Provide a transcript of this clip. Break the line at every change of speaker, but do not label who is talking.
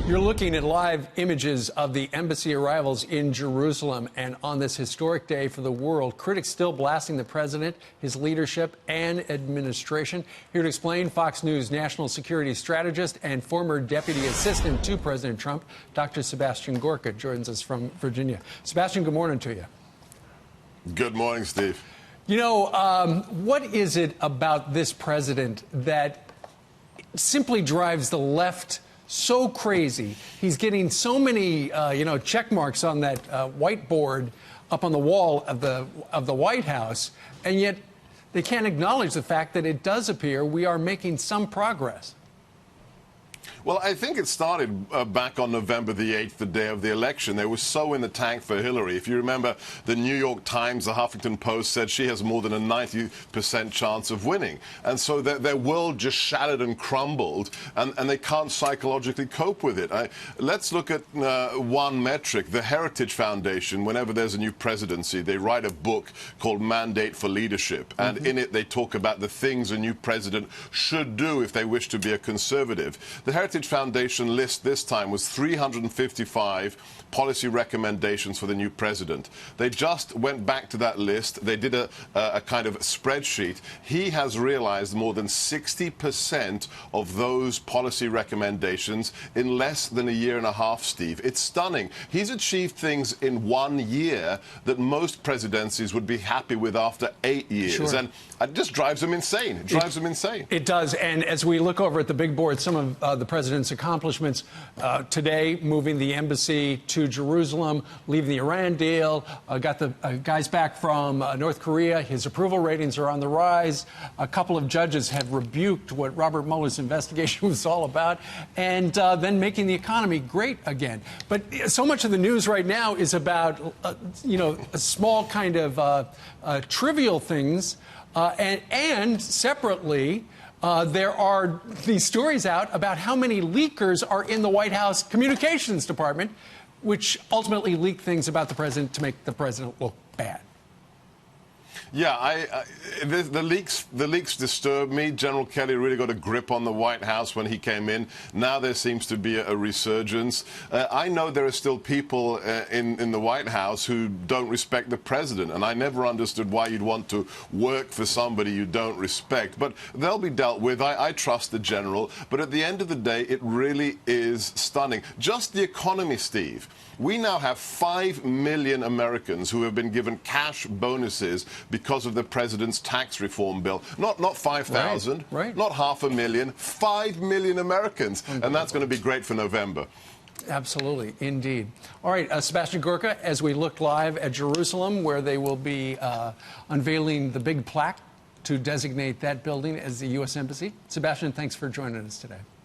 You're looking at live images of the embassy arrivals in Jerusalem, and on this historic day for the world, critics still blasting the president, his leadership, and administration. Here to explain, Fox News national security strategist and former deputy assistant to President Trump, Dr. Sebastian Gorka, joins us from Virginia. Sebastian, good morning to you.
Good morning, Steve.
You know, what is it about this president that simply drives the left so crazy? He's getting so many, check marks on that whiteboard up on the wall of the White House, and yet they can't acknowledge the fact that it does appear we are making some progress.
Well, I think it started back on November the 8th, the day of the election. They were so in the tank for Hillary. If you remember, the New York Times, the Huffington Post said she has more than a 90% chance of winning. And so their world just shattered and crumbled, and they can't psychologically cope with it. Let's look at one metric. The Heritage Foundation, whenever there's a new presidency, they write a book called Mandate for Leadership. And in it, they talk about the things a new president should do if they wish to be a conservative. The Heritage Foundation list this time was 355 policy recommendations for the new president. They just went back to that list. They did a kind of spreadsheet. He has realized more than 60% of those policy recommendations in less than a year and a half, Steve. It's stunning. He's achieved things in 1 year that most presidencies would be happy with after 8 years.
Sure.
And it just drives them insane. It drives them insane.
It does. And as we look over at the big board, some of the president's accomplishments today, moving the embassy to Jerusalem, leaving the Iran deal, got the guys back from North Korea. His approval ratings are on the rise. A couple of judges have rebuked what Robert Mueller's investigation was all about, and then making the economy great again. But so much of the news right now is about, a small kind of trivial things. And separately, there are these stories out about how many leakers are in the White House communications department, which ultimately leak things about the president to make the president look bad.
Yeah, the leaks disturb me. General Kelly really got a grip on the White House when he came in. Now there seems to be a resurgence. I know there are still people in the White House who don't respect the president, and I never understood why you'd want to work for somebody you don't respect. But they'll be dealt with. I trust the general. But at the end of the day, it really is stunning. Just the economy, Steve. We now have 5 million Americans who have been given cash bonuses because of the president's tax reform bill. Not 5,000,
right.
Not 500,000, 5 million Americans. And that's going to be great for November.
Absolutely, indeed. All right, Sebastian Gorka, as we look live at Jerusalem, where they will be unveiling the big plaque to designate that building as the U.S. Embassy. Sebastian, thanks for joining us today.